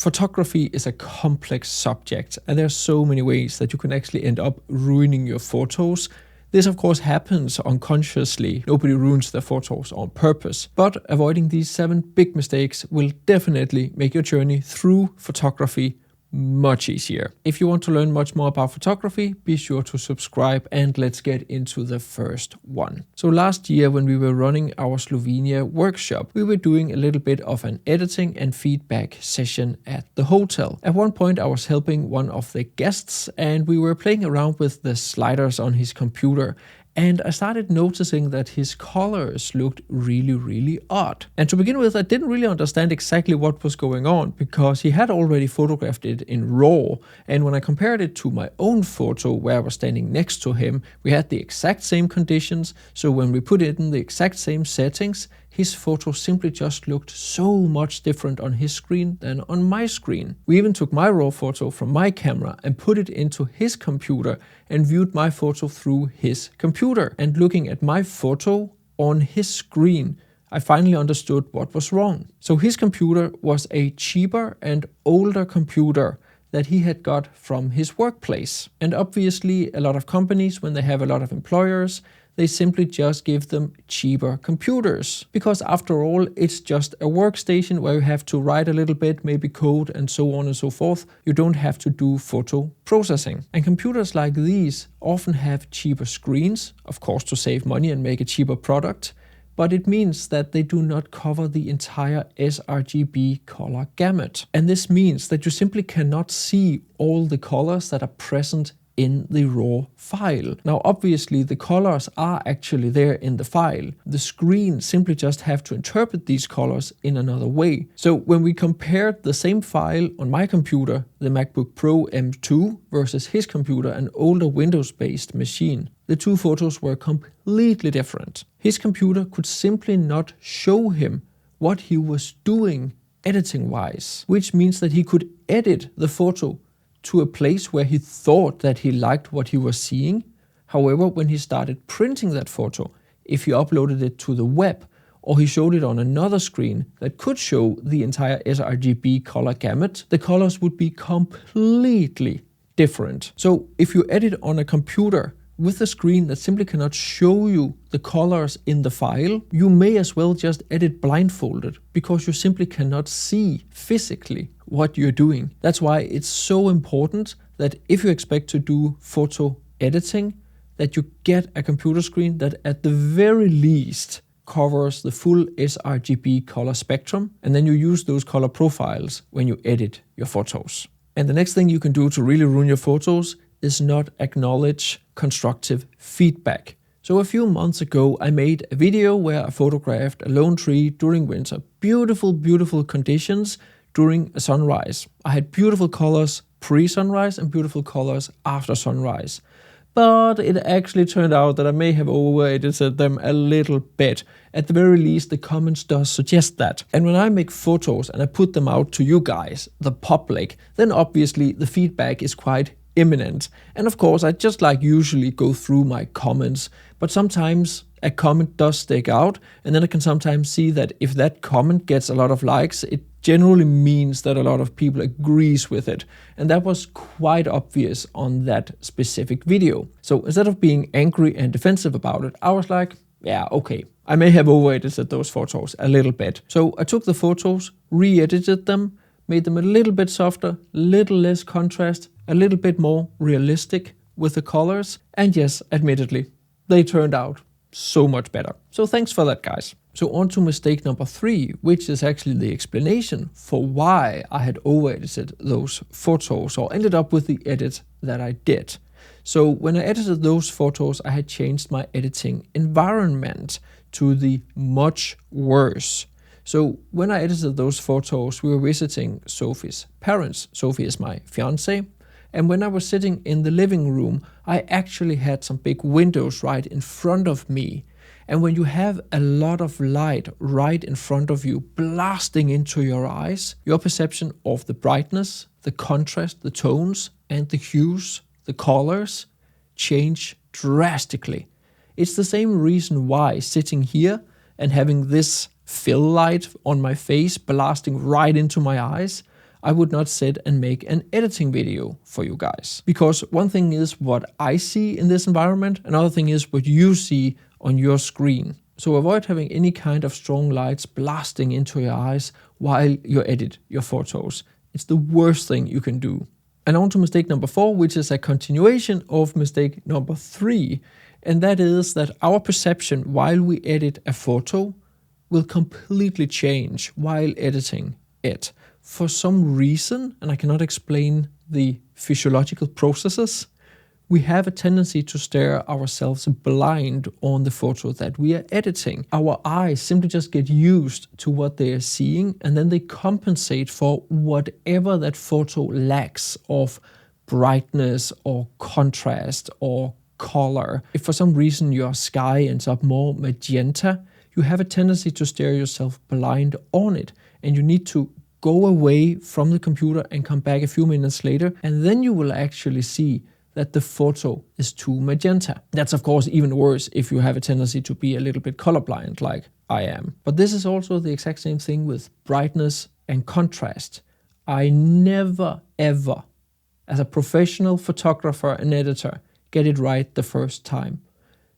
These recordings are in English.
Photography is a complex subject, and there are so many ways that you can actually end up ruining your photos. This of course happens unconsciously. Nobody ruins their photos on purpose, but avoiding these 7 big mistakes will definitely make your journey through photography much easier. If you want to learn much more about photography, be sure to subscribe, and let's get into the first one. So last year when we were running our Slovenia workshop, we were doing a little bit of an editing and feedback session at the hotel. At one point I was helping one of the guests and we were playing around with the sliders on his computer. And I started noticing that his colors looked really odd. And to begin with, I didn't really understand exactly what was going on because he had already photographed it in RAW. And when I compared it to my own photo where I was standing next to him, we had the exact same conditions. So when we put it in the exact same settings, his photo simply just looked so much different on his screen than on my screen. We even took my RAW photo from my camera and put it into his computer and viewed my photo through his computer. And looking at my photo on his screen, I finally understood what was wrong. So his computer was a cheaper and older computer that he had got from his workplace. And obviously a lot of companies, when they have a lot of employers, they simply just give them cheaper computers. Because after all, it's just a workstation where you have to write a little bit, maybe code and so on and so forth. You don't have to do photo processing. And computers like these often have cheaper screens, of course to save money and make a cheaper product. But it means that they do not cover the entire sRGB color gamut. And this means that you simply cannot see all the colors that are present in the raw file. Now obviously the colors are actually there in the file. The screen simply just have to interpret these colors in another way. So when we compared the same file on my computer, the MacBook Pro M2, versus his computer, an older Windows-based machine, the two photos were completely different. His computer could simply not show him what he was doing editing-wise, which means that he could edit the photo to a place where he thought that he liked what he was seeing. However, when he started printing that photo, if he uploaded it to the web or he showed it on another screen that could show the entire sRGB color gamut, the colors would be completely different. So if you edit on a computer with a screen that simply cannot show you the colors in the file, you may as well just edit blindfolded because you simply cannot see physically what you're doing. That's why it's so important that if you expect to do photo editing, that you get a computer screen that at the very least covers the full sRGB color spectrum, and then you use those color profiles when you edit your photos. And the next thing you can do to really ruin your photos is not acknowledge constructive feedback. So a few months ago, I made a video where I photographed a lone tree during winter. Beautiful conditions during a sunrise. I had beautiful colors pre-sunrise and beautiful colors after sunrise. But it actually turned out that I may have over-edited them a little bit. At the very least, the comments does suggest that. And when I make photos and I put them out to you guys, the public, then obviously the feedback is quite imminent. And of course, I just like usually go through my comments, but sometimes a comment does stick out, and then I can sometimes see that if that comment gets a lot of likes, it generally means that a lot of people agrees with it. And that was quite obvious on that specific video. So instead of being angry and defensive about it, I was like, yeah, okay, I may have over-edited those photos a little bit. So I took the photos, re-edited them, made them a little bit softer, a little less contrast, a little bit more realistic with the colors. And yes, admittedly, they turned out so much better. So thanks for that, guys. So on to mistake number 3, which is actually the explanation for why I had over-edited those photos or ended up with the edit that I did. So when I edited those photos, I had changed my editing environment to the much worse. So when I edited those photos, we were visiting Sophie's parents. Sophie is my fiance. And when I was sitting in the living room, I actually had some big windows right in front of me. And when you have a lot of light right in front of you blasting into your eyes, your perception of the brightness, the contrast, the tones, and the hues, the colors change drastically. It's the same reason why sitting here and having this fill light on my face blasting right into my eyes, I would not sit and make an editing video for you guys. Because one thing is what I see in this environment, another thing is what you see on your screen. So avoid having any kind of strong lights blasting into your eyes while you edit your photos. It's the worst thing you can do. And on to mistake number 4, which is a continuation of mistake number 3. And that is that our perception while we edit a photo will completely change while editing it. For some reason, and I cannot explain the physiological processes, we have a tendency to stare ourselves blind on the photo that we are editing. Our eyes simply just get used to what they are seeing, and then they compensate for whatever that photo lacks of brightness or contrast or color. If for some reason your sky ends up more magenta, you have a tendency to stare yourself blind on it, and you need to go away from the computer and come back a few minutes later, and then you will actually see that the photo is too magenta. That's of course even worse if you have a tendency to be a little bit colorblind like I am. But this is also the exact same thing with brightness and contrast. I never ever, as a professional photographer and editor, get it right the first time.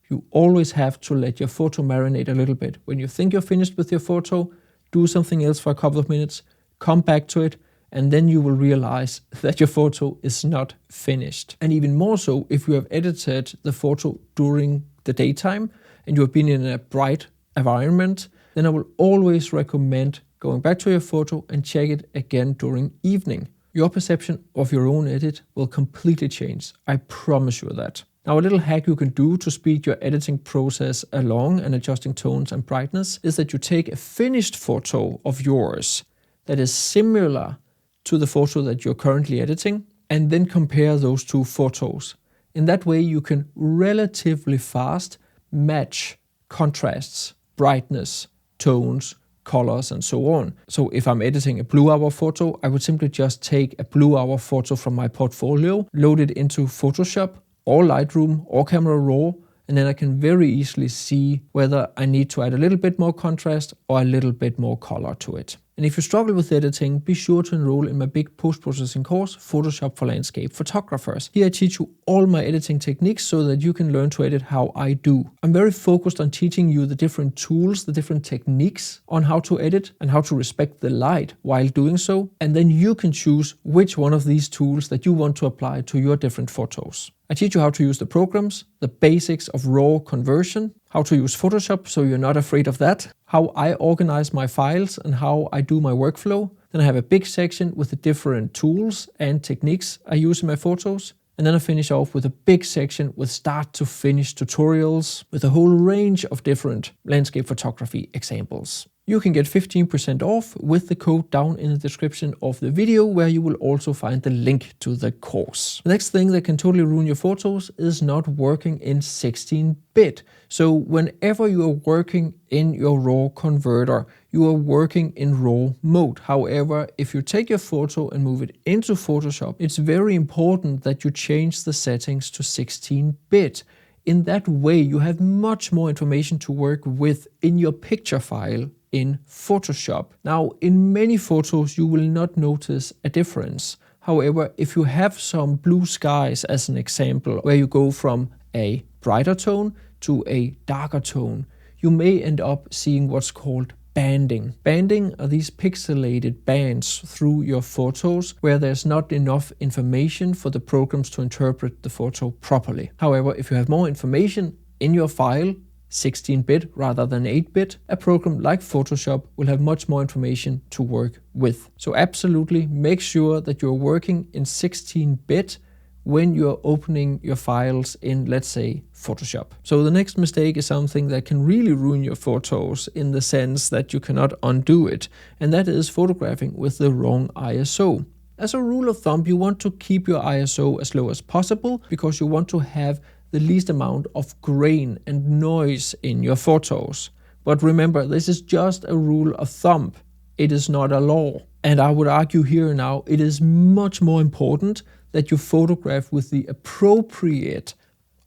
You always have to let your photo marinate a little bit. When you think you're finished with your photo, do something else for a couple of minutes, come back to it, and then you will realize that your photo is not finished. And even more so if you have edited the photo during the daytime and you have been in a bright environment, then I will always recommend going back to your photo and check it again during evening. Your perception of your own edit will completely change. I promise you that. Now, a little hack you can do to speed your editing process along and adjusting tones and brightness is that you take a finished photo of yours that is similar to the photo that you're currently editing, and then compare those two photos. In that way, you can relatively fast match contrasts, brightness, tones, colors, and so on. So if I'm editing a blue hour photo, I would simply just take a blue hour photo from my portfolio, load it into Photoshop or Lightroom or Camera Raw, and then I can very easily see whether I need to add a little bit more contrast or a little bit more color to it. And if you struggle with editing, be sure to enroll in my big post-processing course, Photoshop for Landscape Photographers. Here I teach you all my editing techniques so that you can learn to edit how I do. I'm very focused on teaching you the different tools, the different techniques on how to edit and how to respect the light while doing so. And then you can choose which one of these tools that you want to apply to your different photos. I teach you how to use the programs, the basics of RAW conversion, how to use Photoshop so you're not afraid of that, how I organize my files and how I do my workflow. Then I have a big section with the different tools and techniques I use in my photos. And then I finish off with a big section with start to finish tutorials with a whole range of different landscape photography examples. You can get 15% off with the code down in the description of the video, where you will also find the link to the course. The next thing that can totally ruin your photos is not working in 16-bit. So whenever you are working in your RAW converter, you are working in RAW mode. However, if you take your photo and move it into Photoshop, it's very important that you change the settings to 16-bit. In that way, you have much more information to work with in your picture file in Photoshop. Now, in many photos, you will not notice a difference. However, if you have some blue skies as an example, where you go from a brighter tone to a darker tone, you may end up seeing what's called banding. Banding are these pixelated bands through your photos where there's not enough information for the programs to interpret the photo properly. However, if you have more information in your file, 16-bit rather than 8-bit, a program like Photoshop will have much more information to work with. So absolutely make sure that you're working in 16-bit when you're opening your files in, let's say, Photoshop. So the next mistake is something that can really ruin your photos in the sense that you cannot undo it, and that is photographing with the wrong ISO. As a rule of thumb, you want to keep your ISO as low as possible because you want to have the least amount of grain and noise in your photos. But remember, this is just a rule of thumb. It is not a law. And I would argue here now, it is much more important that you photograph with the appropriate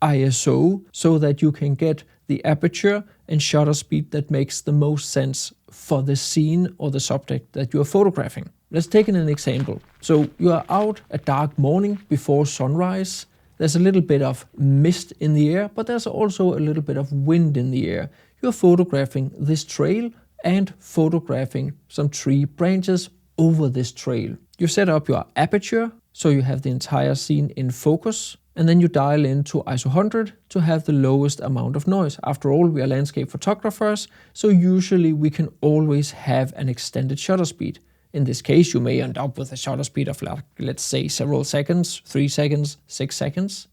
ISO so that you can get the aperture and shutter speed that makes the most sense for the scene or the subject that you are photographing. Let's take an example. So you are out a dark morning before sunrise. There's a little bit of mist in the air, but there's also a little bit of wind in the air. You're photographing this trail and photographing some tree branches over this trail. You set up your aperture so you have the entire scene in focus, and then you dial into ISO 100 to have the lowest amount of noise. After all, we are landscape photographers, so usually we can always have an extended shutter speed. In this case, you may end up with a shutter speed of, like, let's say, several seconds, 3 seconds, 6 seconds.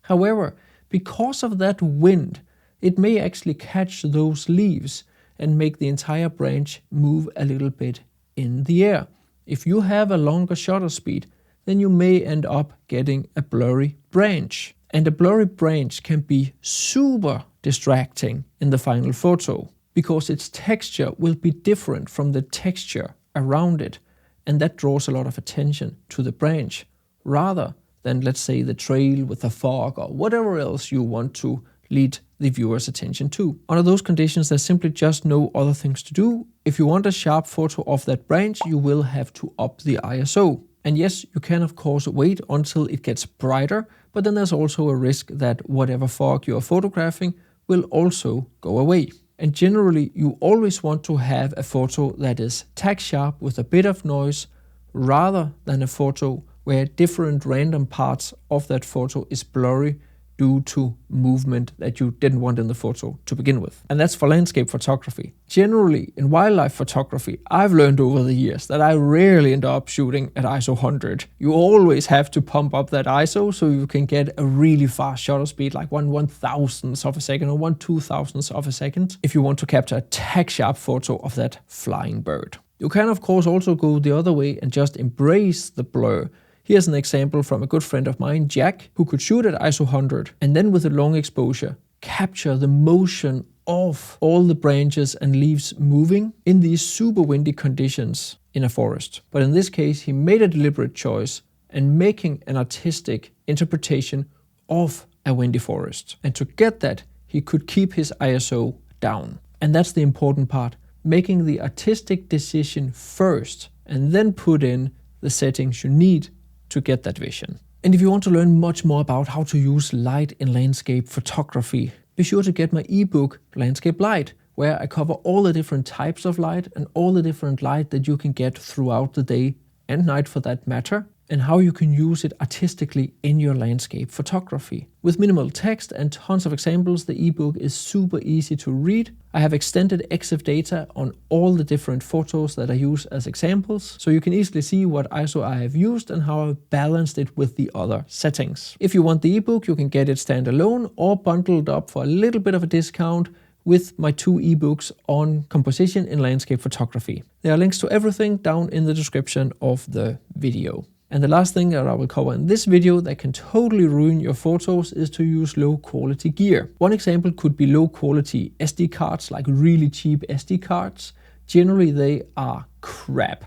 However, because of that wind, it may actually catch those leaves and make the entire branch move a little bit in the air. If you have a longer shutter speed, then you may end up getting a blurry branch. And a blurry branch can be super distracting in the final photo because its texture will be different from the texture around it, and that draws a lot of attention to the branch rather than, let's say, the trail with the fog or whatever else you want to lead the viewer's attention to. Under those conditions, there's simply just no other things to do. If you want a sharp photo of that branch, you will have to up the ISO. And yes, you can of course wait until it gets brighter, but then there's also a risk that whatever fog you are photographing will also go away. And generally, you always want to have a photo that is tack sharp with a bit of noise rather than a photo where different random parts of that photo is blurry due to movement that you didn't want in the photo to begin with. And that's for landscape photography. Generally, in wildlife photography, I've learned over the years that I rarely end up shooting at ISO 100. You always have to pump up that ISO so you can get a really fast shutter speed, like 1/1000th of a second or 1/2000th of a second, if you want to capture a tack sharp photo of that flying bird. You can of course also go the other way and just embrace the blur. Here's an example from a good friend of mine, Jack, who could shoot at ISO 100 and then with a long exposure capture the motion of all the branches and leaves moving in these super windy conditions in a forest. But in this case, he made a deliberate choice and making an artistic interpretation of a windy forest. And to get that, he could keep his ISO down. And that's the important part, making the artistic decision first and then put in the settings you need to get that vision. And if you want to learn much more about how to use light in landscape photography, be sure to get my ebook, Landscape Light, where I cover all the different types of light and all the different light that you can get throughout the day and night for that matter, and how you can use it artistically in your landscape photography. With minimal text and tons of examples, the ebook is super easy to read. I have extended EXIF data on all the different photos that I use as examples, so you can easily see what ISO I have used and how I've balanced it with the other settings. If you want the ebook, you can get it standalone or bundled up for a little bit of a discount with my 2 ebooks on composition in landscape photography. There are links to everything down in the description of the video. And the last thing that I will cover in this video that can totally ruin your photos is to use low quality gear. One example could be low quality SD cards, like really cheap SD cards. Generally they are crap.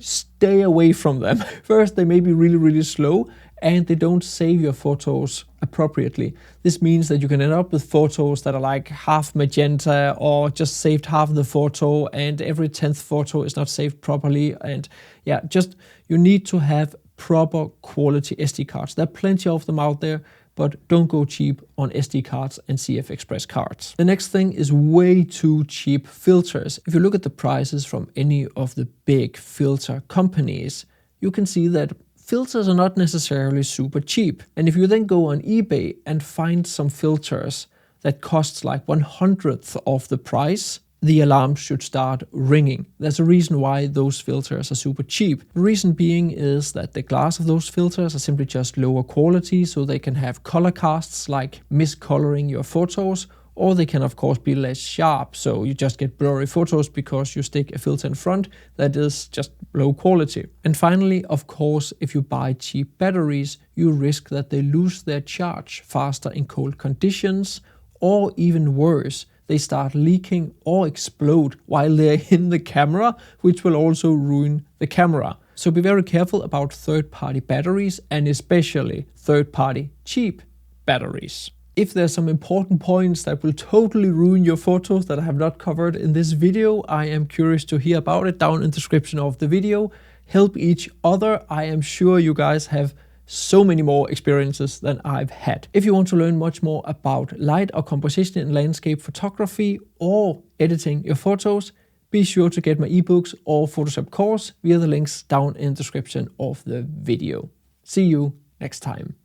Stay away from them. First, they may be really slow and they don't save your photos appropriately. This means that you can end up with photos that are like half magenta or just saved half the photo and every 10th photo is not saved properly. And yeah, just you need to have proper quality SD cards. There are plenty of them out there, but don't go cheap on SD cards and CF Express cards. The next thing is way too cheap filters. If you look at the prices from any of the big filter companies, you can see that filters are not necessarily super cheap. And if you then go on eBay and find some filters that costs like 1/100th of the price, the alarm should start ringing. There's a reason why those filters are super cheap. The reason being is that the glass of those filters are simply just lower quality, so they can have color casts like miscoloring your photos, or they can of course be less sharp, so you just get blurry photos because you stick a filter in front that is just low quality. And finally, of course, if you buy cheap batteries, you risk that they lose their charge faster in cold conditions, or even worse, they start leaking or explode while they're in the camera, which will also ruin the camera. So be very careful about third-party batteries, and especially third-party cheap batteries. If there's some important points that will totally ruin your photos that I have not covered in this video, I am curious to hear about it down in the description of the video. help each other. I am sure you guys have so many more experiences than I've had. If you want to learn much more about light or composition in landscape photography or editing your photos, be sure to get my ebooks or Photoshop course via the links down in the description of the video. See you next time.